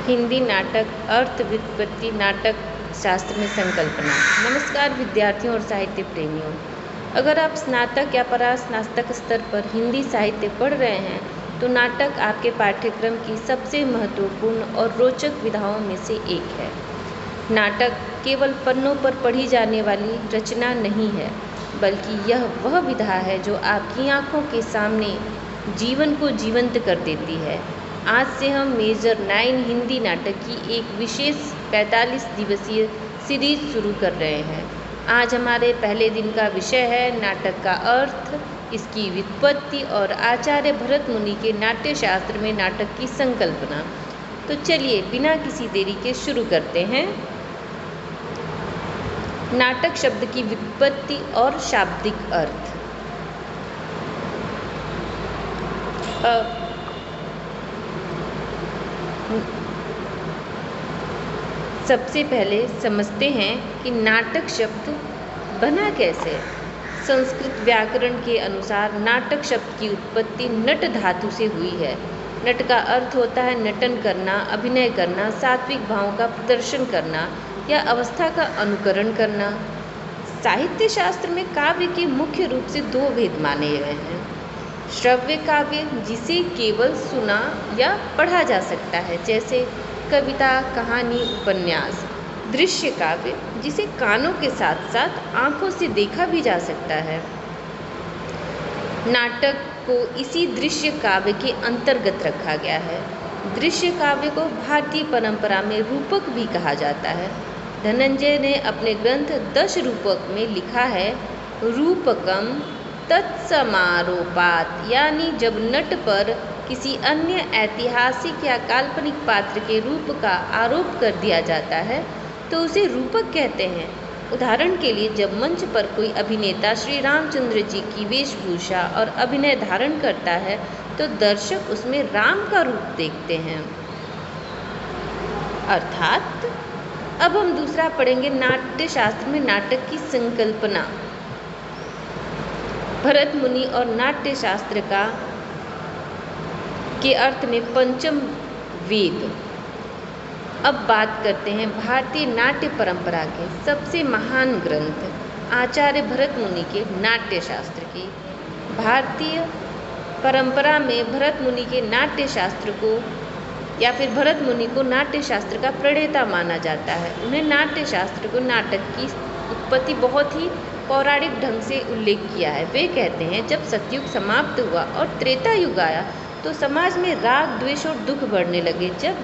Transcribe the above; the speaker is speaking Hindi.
हिंदी नाटक अर्थ व्युत्पत्ति नाटक शास्त्र में संकल्पना। नमस्कार विद्यार्थियों और साहित्य प्रेमियों। अगर आप स्नातक या परास्नातक स्तर पर हिंदी साहित्य पढ़ रहे हैं तो नाटक आपके पाठ्यक्रम की सबसे महत्वपूर्ण और रोचक विधाओं में से एक है। नाटक केवल पन्नों पर पढ़ी जाने वाली रचना नहीं है, बल्कि यह वह विधा है जो आपकी आंखों के सामने जीवन को जीवंत कर देती है। आज से हम मेजर 9 हिंदी नाटक की एक विशेष 45 दिवसीय सीरीज शुरू कर रहे हैं। आज हमारे पहले दिन का विषय है नाटक का अर्थ, इसकी व्युत्पत्ति और आचार्य भरत मुनि के नाट्य शास्त्र में नाटक की संकल्पना। तो चलिए बिना किसी देरी के शुरू करते हैं। नाटक शब्द की व्युत्पत्ति और शाब्दिक अर्थ। सबसे पहले समझते हैं कि नाटक शब्द बना कैसे। संस्कृत व्याकरण के अनुसार नाटक शब्द की उत्पत्ति नट धातु से हुई है। नट का अर्थ होता है नटन करना, अभिनय करना, सात्विक भावों का प्रदर्शन करना या अवस्था का अनुकरण करना। साहित्य शास्त्र में काव्य के मुख्य रूप से 2 भेद माने गए हैं। श्रव्य काव्य, जिसे केवल सुना या पढ़ा जा सकता है, जैसे कविता, कहानी, उपन्यास। दृश्य काव्य, जिसे कानों के साथ साथ आंखों से देखा भी जा सकता है। नाटक को इसी दृश्य काव्य के अंतर्गत रखा गया है। दृश्य काव्य को भारतीय परंपरा में रूपक भी कहा जाता है। धनंजय ने अपने ग्रंथ दश रूपक में लिखा है, रूपकम तत्समारोपात, यानी जब नट पर किसी अन्य ऐतिहासिक या काल्पनिक पात्र के रूप का आरोप कर दिया जाता है तो उसे रूपक कहते हैं। उदाहरण के लिए जब मंच पर कोई अभिनेता श्री रामचंद्र जी की वेशभूषा और अभिनय धारण करता है तो दर्शक उसमें राम का रूप देखते हैं। अर्थात अब हम दूसरा पढ़ेंगे नाट्य शास्त्र में नाटक की संकल्पना। भरत मुनि और नाट्य शास्त्र के अर्थ में पंचम वेद। अब बात करते हैं भारतीय नाट्य परंपरा के सबसे महान ग्रंथ आचार्य भरत मुनि के नाट्य शास्त्र की। भारतीय परंपरा में भरत मुनि के नाट्य शास्त्र को या फिर भरत मुनि को नाट्य शास्त्र का प्रणेता माना जाता है। उन्हें नाट्य शास्त्र को नाटक की उत्पत्ति बहुत ही पौराणिक ढंग से उल्लेख किया है। वे कहते हैं जब सतयुग समाप्त हुआ और त्रेता युग आया तो समाज में राग, द्वेष और दुख बढ़ने लगे। जब